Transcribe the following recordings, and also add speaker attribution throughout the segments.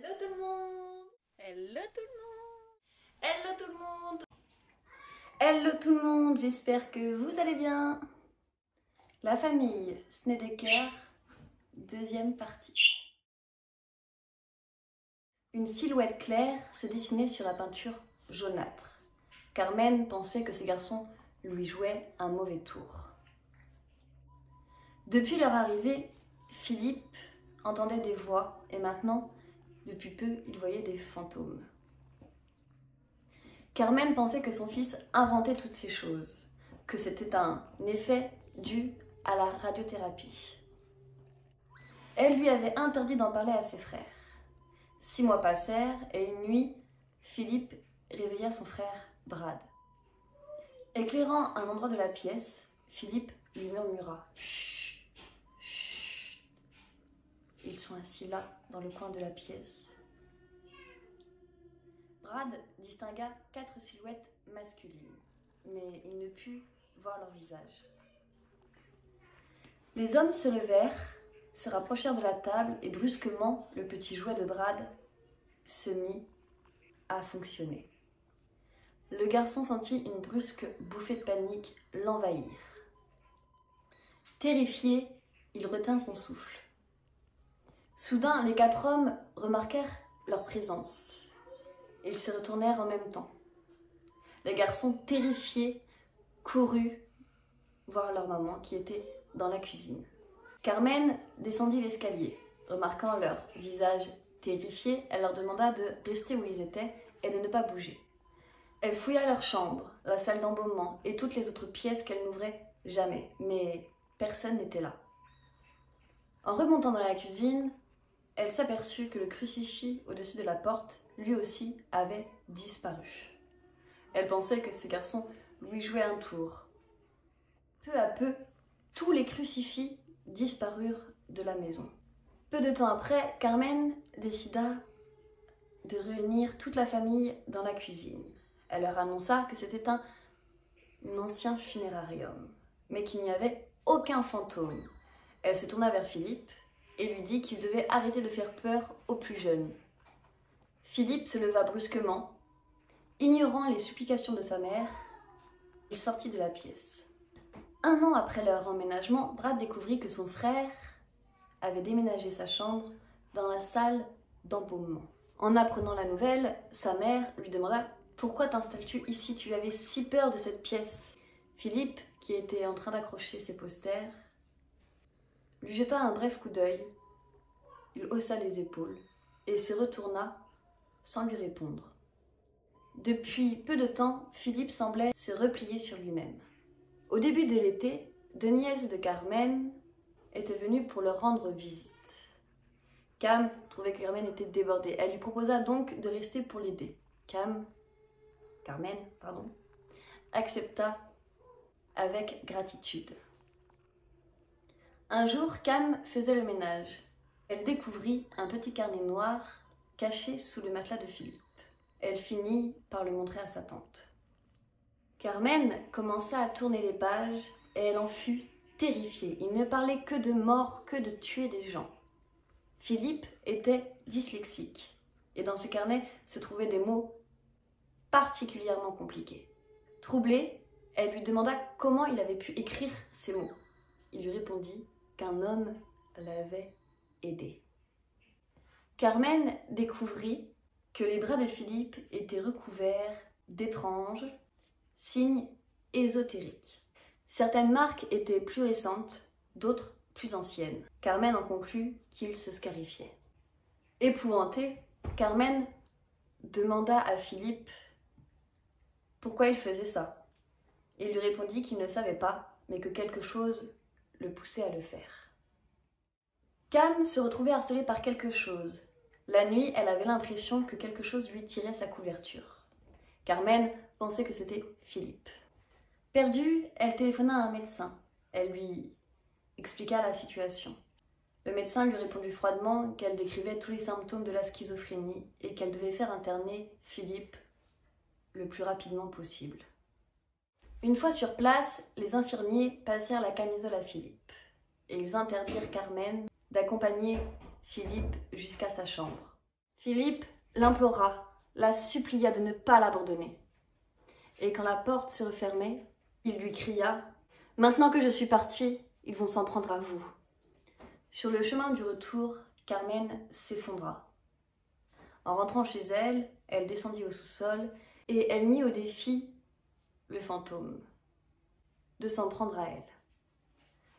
Speaker 1: Hello tout le monde! Hello tout le monde! Hello tout le monde! Hello tout le monde, j'espère que vous allez bien. La famille Snedeker, deuxième partie. Une silhouette claire se dessinait sur la peinture jaunâtre. Carmen pensait que ces garçons lui jouaient un mauvais tour. Depuis leur arrivée, Philippe entendait des voix et maintenant, depuis peu, il voyait des fantômes. Carmen pensait que son fils inventait toutes ces choses, que c'était un effet dû à la radiothérapie. Elle lui avait interdit d'en parler à ses frères. 6 mois passèrent et une nuit, Philippe réveilla son frère Brad. Éclairant un endroit de la pièce, Philippe lui murmura « Chut, chut ». Ils sont assis là, dans le coin de la pièce. Brad distingua 4 silhouettes masculines, mais il ne put voir leur visage. Les hommes se levèrent, se rapprochèrent de la table et brusquement, le petit jouet de Brad se mit à fonctionner. Le garçon sentit une brusque bouffée de panique l'envahir. Terrifié, il retint son souffle. Soudain, les 4 hommes remarquèrent leur présence. Ils se retournèrent en même temps. Les garçons, terrifiés, coururent voir leur maman qui était dans la cuisine. Carmen descendit l'escalier. Remarquant leur visage terrifié, elle leur demanda de rester où ils étaient et de ne pas bouger. Elle fouilla leur chambre, la salle d'embaumement et toutes les autres pièces qu'elle n'ouvrait jamais, mais personne n'était là. En remontant dans la cuisine, elle s'aperçut que le crucifix au-dessus de la porte, lui aussi, avait disparu. Elle pensait que ces garçons lui jouaient un tour. Peu à peu, tous les crucifix disparurent de la maison. Peu de temps après, Carmen décida de réunir toute la famille dans la cuisine. Elle leur annonça que c'était un ancien funérarium, mais qu'il n'y avait aucun fantôme. Elle se tourna vers Philippe et lui dit qu'il devait arrêter de faire peur aux plus jeunes. Philippe se leva brusquement. Ignorant les supplications de sa mère, il sortit de la pièce. 1 an après leur emménagement, Brad découvrit que son frère avait déménagé sa chambre dans la salle d'embaumement. En apprenant la nouvelle, sa mère lui demanda « Pourquoi t'installes-tu ici? Tu avais si peur de cette pièce ?» Philippe, qui était en train d'accrocher ses posters, lui jeta un bref coup d'œil. Il haussa les épaules et se retourna sans lui répondre. Depuis peu de temps, Philippe semblait se replier sur lui-même. Au début de l'été, 2 nièces de Carmen étaient venues pour leur rendre visite. Cam trouvait que Carmen était débordée. Elle lui proposa donc de rester pour l'aider. Carmen, accepta avec gratitude. Un jour, Cam faisait le ménage. Elle découvrit un petit carnet noir caché sous le matelas de Philippe. Elle finit par le montrer à sa tante. Carmen commença à tourner les pages et elle en fut terrifiée. Il ne parlait que de mort, que de tuer des gens. Philippe était dyslexique et dans ce carnet se trouvaient des mots particulièrement compliqués. Troublée, elle lui demanda comment il avait pu écrire ces mots. Il lui répondit qu'un homme l'avait aidé. Carmen découvrit que les bras de Philippe étaient recouverts d'étranges signes ésotériques. Certaines marques étaient plus récentes, d'autres plus anciennes. Carmen en conclut qu'il se scarifiait. Épouvantée, Carmen demanda à Philippe pourquoi il faisait ça. Il lui répondit qu'il ne savait pas, mais que quelque chose le poussait à le faire. Cam se retrouvait harcelée par quelque chose. La nuit, elle avait l'impression que quelque chose lui tirait sa couverture. Carmen pensait que c'était Philippe. Perdue, elle téléphona à un médecin. Elle lui expliqua la situation. Le médecin lui répondit froidement qu'elle décrivait tous les symptômes de la schizophrénie et qu'elle devait faire interner Philippe le plus rapidement possible. Une fois sur place, les infirmiers passèrent la camisole à Philippe et ils interdirent Carmen d'accompagner Philippe jusqu'à sa chambre. Philippe l'implora, la supplia de ne pas l'abandonner. Et quand la porte se refermait, il lui cria « Maintenant que je suis parti, ils vont s'en prendre à vous. » Sur le chemin du retour, Carmen s'effondra. En rentrant chez elle, elle descendit au sous-sol et elle mit au défi le fantôme de s'en prendre à elle.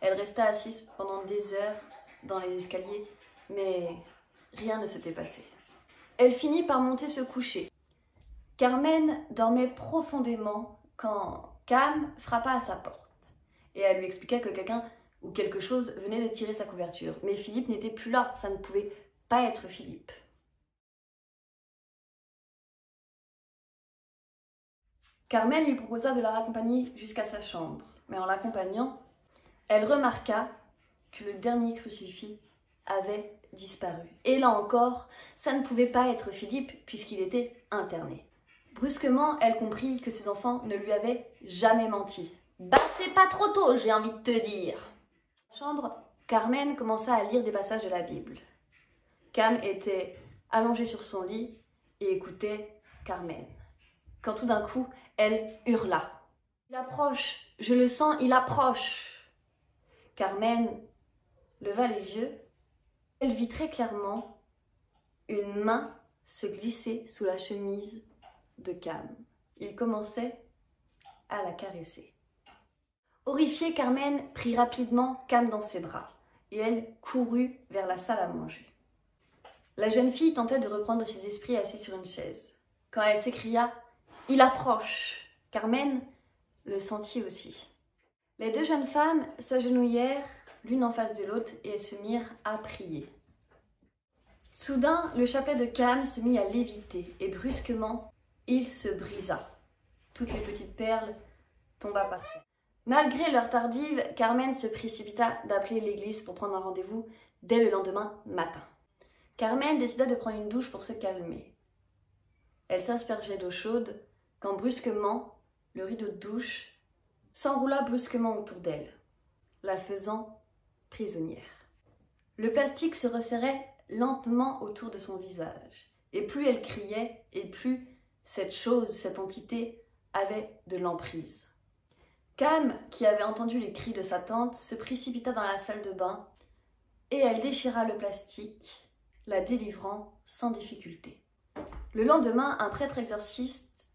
Speaker 1: Elle resta assise pendant des heures dans les escaliers, mais rien ne s'était passé. Elle finit par monter se coucher. Carmen dormait profondément quand Cam frappa à sa porte et elle lui expliqua que quelqu'un ou quelque chose venait de tirer sa couverture. Mais Philippe n'était plus là, ça ne pouvait pas être Philippe. Carmen lui proposa de la raccompagner jusqu'à sa chambre, mais en l'accompagnant, elle remarqua que le dernier crucifix avait disparu. Et là encore, ça ne pouvait pas être Philippe puisqu'il était interné. Brusquement, elle comprit que ses enfants ne lui avaient jamais menti. Bah c'est pas trop tôt, j'ai envie de te dire. Dans la chambre, Carmen commença à lire des passages de la Bible. Cam était allongé sur son lit et écoutait Carmen. Quand tout d'un coup, elle hurla. « Il approche, je le sens, il approche !» Carmen leva les yeux. Elle vit très clairement une main se glisser sous la chemise de Cam. Il commençait à la caresser. Horrifiée, Carmen prit rapidement Cam dans ses bras et elle courut vers la salle à manger. La jeune fille tentait de reprendre ses esprits assise sur une chaise. Quand elle s'écria « Il approche !» Carmen le sentit aussi. Les deux jeunes femmes s'agenouillèrent l'une en face de l'autre et elles se mirent à prier. Soudain, le chapelet de Cam se mit à léviter et brusquement, il se brisa. Toutes les petites perles tomba par terre. Malgré l'heure tardive, Carmen se précipita d'appeler l'église pour prendre un rendez-vous dès le lendemain matin. Carmen décida de prendre une douche pour se calmer. Elle s'aspergeait d'eau chaude quand brusquement, le rideau de douche s'enroula brusquement autour d'elle, la faisant prisonnière. Le plastique se resserrait lentement autour de son visage, et plus elle criait, et plus cette chose, cette entité, avait de l'emprise. Cam, qui avait entendu les cris de sa tante, se précipita dans la salle de bain, et elle déchira le plastique, la délivrant sans difficulté. Le lendemain, un prêtre exorciste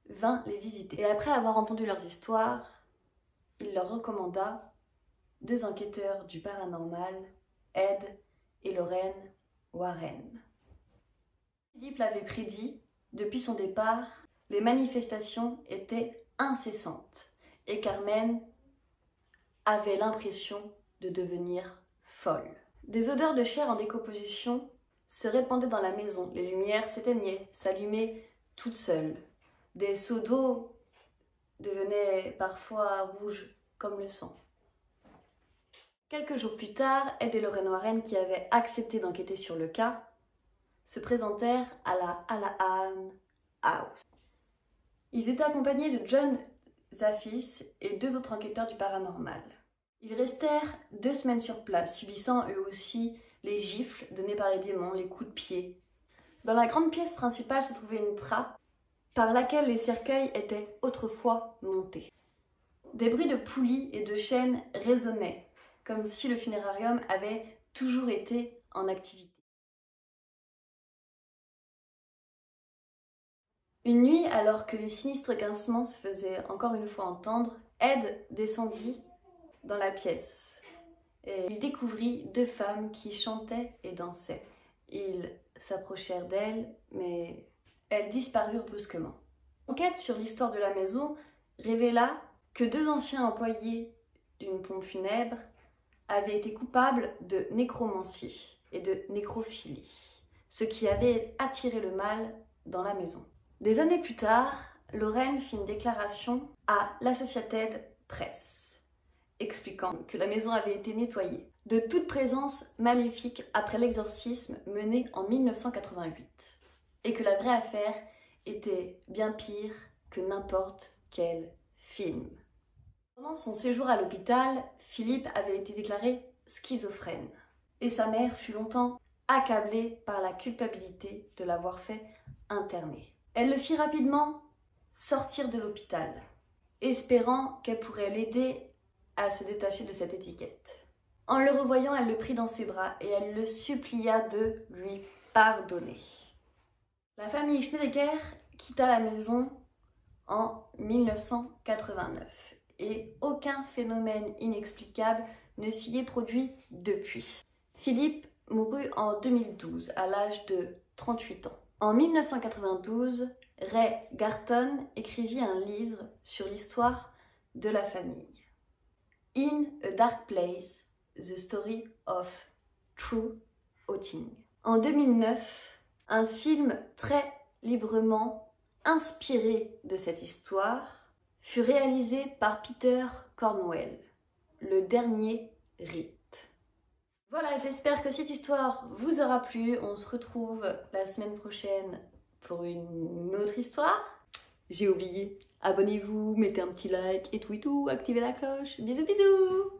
Speaker 1: vint les visiter, et après avoir entendu leurs histoires, il leur recommanda deux enquêteurs du paranormal, Ed et Lorraine Warren. Philippe l'avait prédit, depuis son départ, les manifestations étaient incessantes et Carmen avait l'impression de devenir folle. Des odeurs de chair en décomposition se répandaient dans la maison, les lumières s'éteignaient, s'allumaient toutes seules. Des seaux d'eau devenaient parfois rouges comme le sang. Quelques jours plus tard, Ed et Lorraine Warren, qui avaient accepté d'enquêter sur le cas, se présentèrent à la Allahan House. Ils étaient accompagnés de John Zaffis et deux autres enquêteurs du paranormal. Ils restèrent 2 semaines sur place, subissant eux aussi les gifles données par les démons, les coups de pied. Dans la grande pièce principale se trouvait une trappe par laquelle les cercueils étaient autrefois montés. Des bruits de poulies et de chaînes résonnaient, comme si le funérarium avait toujours été en activité. Une nuit, alors que les sinistres grincements se faisaient encore une fois entendre, Ed descendit dans la pièce et il découvrit 2 femmes qui chantaient et dansaient. Ils s'approchèrent d'elles, mais elles disparurent brusquement. L'enquête sur l'histoire de la maison révéla que 2 anciens employés d'une pompe funèbre avaient été coupables de nécromancie et de nécrophilie, ce qui avait attiré le mal dans la maison. Des années plus tard, Lorraine fit une déclaration à l'Associated Press, expliquant que la maison avait été nettoyée de toute présence maléfique après l'exorcisme mené en 1988, et que la vraie affaire était bien pire que n'importe quel film. Pendant son séjour à l'hôpital, Philippe avait été déclaré schizophrène, et sa mère fut longtemps accablée par la culpabilité de l'avoir fait interner. Elle le fit rapidement sortir de l'hôpital, espérant qu'elle pourrait l'aider à se détacher de cette étiquette. En le revoyant, elle le prit dans ses bras et elle le supplia de lui pardonner. La famille Snedeker quitta la maison en 1989 et aucun phénomène inexplicable ne s'y est produit depuis. Philippe mourut en 2012 à l'âge de 38 ans. En 1992, Ray Garton écrivit un livre sur l'histoire de la famille. In a Dark Place, The Story of True Outing. En 2009, un film très librement inspiré de cette histoire fut réalisé par Peter Cornwell, Le Dernier Rite. Voilà, j'espère que cette histoire vous aura plu. On se retrouve la semaine prochaine pour une autre histoire. J'ai oublié, abonnez-vous, mettez un petit like et tout, activez la cloche. Bisous bisous.